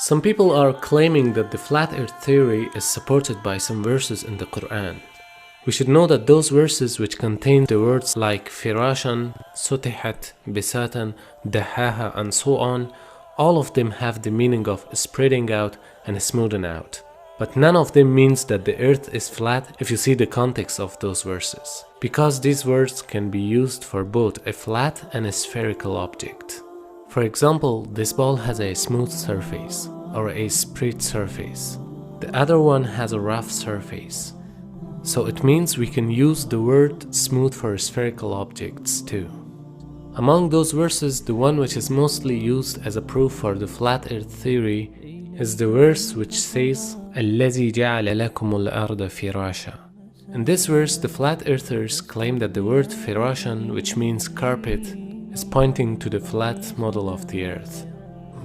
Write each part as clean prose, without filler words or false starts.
Some people are claiming that the flat earth theory is supported by some verses in the Quran. We should know that those verses which contain the words like firashan, sutihat, bisatan, dahaha and so on, all of them have the meaning of spreading out and smoothing out. But none of them means that the earth is flat if you see the context of those verses, because these words can be used for both a flat and a spherical object. For example, this ball has a smooth surface or a spread surface. The other one has a rough surface. So it means we can use the word smooth for spherical objects too. Among those verses, the one which is mostly used as a proof for the flat earth theory is the verse which says الَّذِي جَعَلَ لَكُمُ الْأَرْضَ فِرَاشًا. In this verse, the flat earthers claim that the word firashan, which means carpet, is pointing to the flat model of the earth.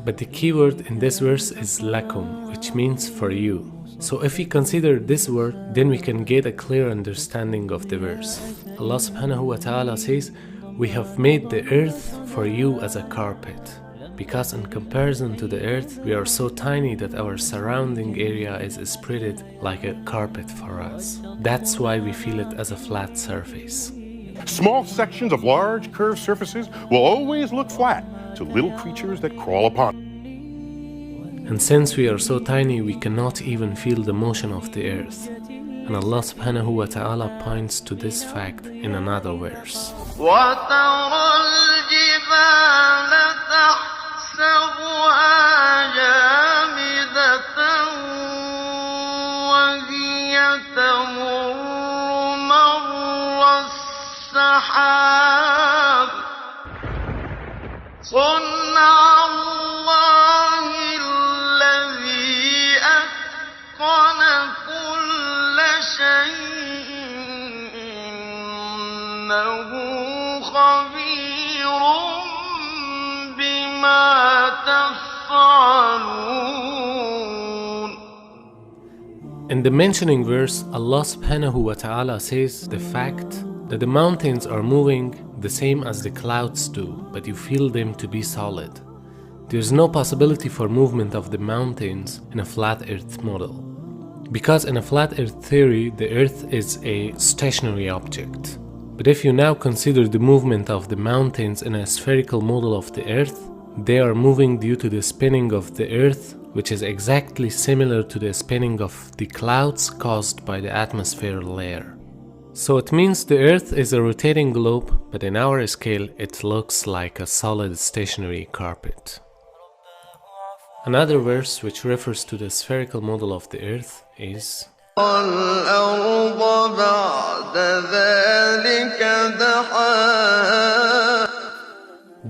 But the key word in this verse is lakum, which means for you. So if we consider this word, then we can get a clear understanding of the verse. Allah subhanahu wa ta'ala says, "We have made the earth for you as a carpet." Because in comparison to the earth, we are so tiny that our surrounding area is spread like a carpet for us. That's why we feel it as a flat surface. Small sections of large curved surfaces will always look flat to little creatures that crawl upon it. And since we are so tiny, we cannot even feel the motion of the earth. And Allah subhanahu wa ta'ala points to this fact in another verse. وَتَرَى الْجِبَالَ تَحْسَبُهَا جَامِدَةً وَهِيَ تَمُرُّ مَرَّ السَّحَابِ صُنْعَ اللَّهِ الَّذِي أَتْقَنَ كُلَّ شَيْءٍ إِنَّهُ خَبِيرٌ بِمَا تَفْعَلُونَ. In the mentioning verse, Allah subhanahu wa ta'ala says the fact that the mountains are moving the same as the clouds do, but you feel them to be solid. There is no possibility for movement of the mountains in a flat earth model. Because in a flat earth theory, the earth is a stationary object. But if you now consider the movement of the mountains in a spherical model of the earth, they are moving due to the spinning of the earth, which is exactly similar to the spinning of the clouds caused by the atmosphere layer. So it means the earth is a rotating globe, but in our scale it looks like a solid stationary carpet. Another verse which refers to the spherical model of the earth is وَالْأَرْضَ بَعْدَ ذَلِكَ دَحَاهَا.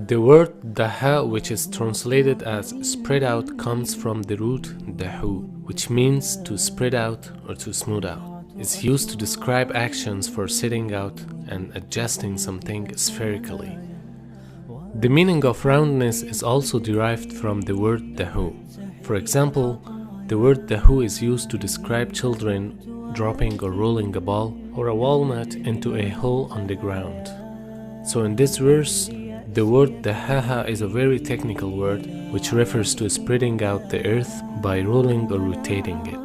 The word daha, which is translated as spread out, comes from the root dahu, which means to spread out or to smooth out. It's used to describe actions for setting out and adjusting something spherically. The meaning of roundness is also derived from the word dahu. For example, the word dahu is used to describe children dropping or rolling a ball or a walnut into a hole on the ground. So in this verse, the word dahaha is a very technical word which refers to spreading out the earth by rolling or rotating it.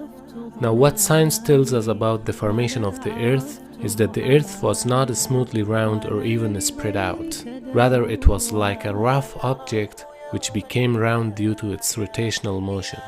Now what science tells us about the formation of the earth is that the earth was not smoothly round or even spread out. Rather, it was like a rough object which became round due to its rotational motion.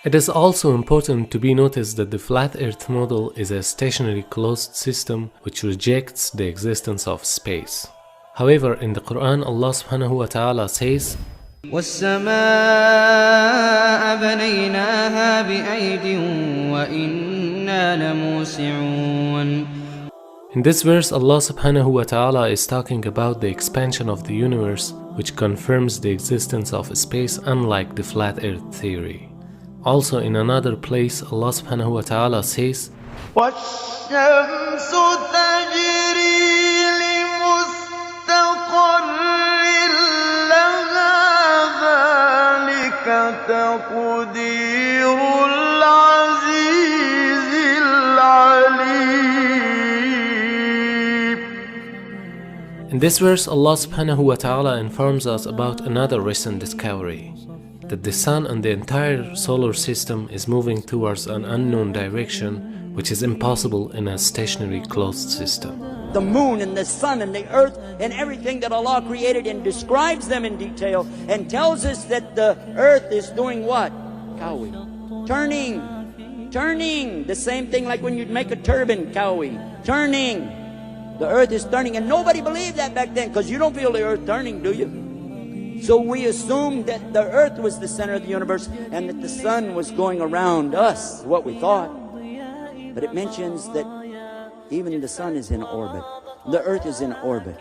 It is also important to be noticed that the flat earth model is a stationary closed system which rejects the existence of space. However, in the Quran, Allah subhanahu wa ta'ala says, وَالسَّمَاءَ بَنَيْنَاهَا بِأَيْدٍ وَإِنَّا لَمُوسِعُونَ. In this verse, Allah subhanahu wa ta'ala is talking about the expansion of the universe, which confirms the existence of space unlike the flat earth theory. Also in another place, Allah subhanahu wa ta'ala says, وَالشَّمْسُ تَجْرِي لِمُسْتَقَرٍّ لَهَا ذَلِكَ تَقْدِيرُ الْعَزِيزِ الْعَلِيمِ. In this verse, Allah subhanahu wa ta'ala informs us about another recent discovery, that the sun and the entire solar system is moving towards an unknown direction, which is impossible in a stationary closed system. The moon and the sun and the earth and everything that Allah created and describes them in detail and tells us that the earth is doing what? Kawi. Turning. The same thing like when you'd make a turban, kawi. Turning. The earth is turning, and nobody believed that back then because you don't feel the earth turning, do you? So we assumed that the earth was the center of the universe and that the sun was going around us, what we thought. But it mentions that even the sun is in orbit. The earth is in orbit.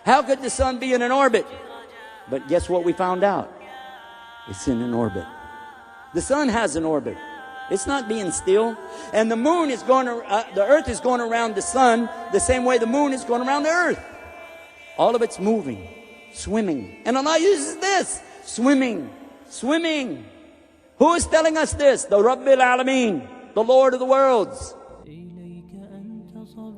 How could the sun be in an orbit? But guess what we found out? It's in an orbit. The sun has an orbit. It's not being still. And the moon is going, the earth is going around the sun the same way the moon is going around the earth. All of it's moving, swimming. And Allah uses this, swimming. Who is telling us this? The Rabbil Alameen, the Lord of the worlds.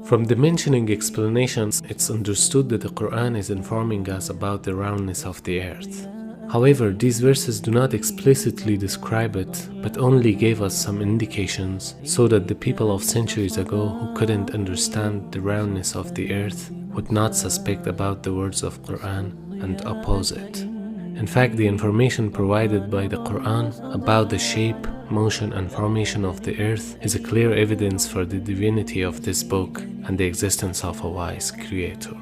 From the mentioning explanations, it's understood that the Quran is informing us about the roundness of the earth. However, these verses do not explicitly describe it, but only gave us some indications so that the people of centuries ago who couldn't understand the roundness of the earth would not suspect about the words of Quran and oppose it. In fact, the information provided by the Quran about the shape, motion and formation of the earth is a clear evidence for the divinity of this book and the existence of a wise creator.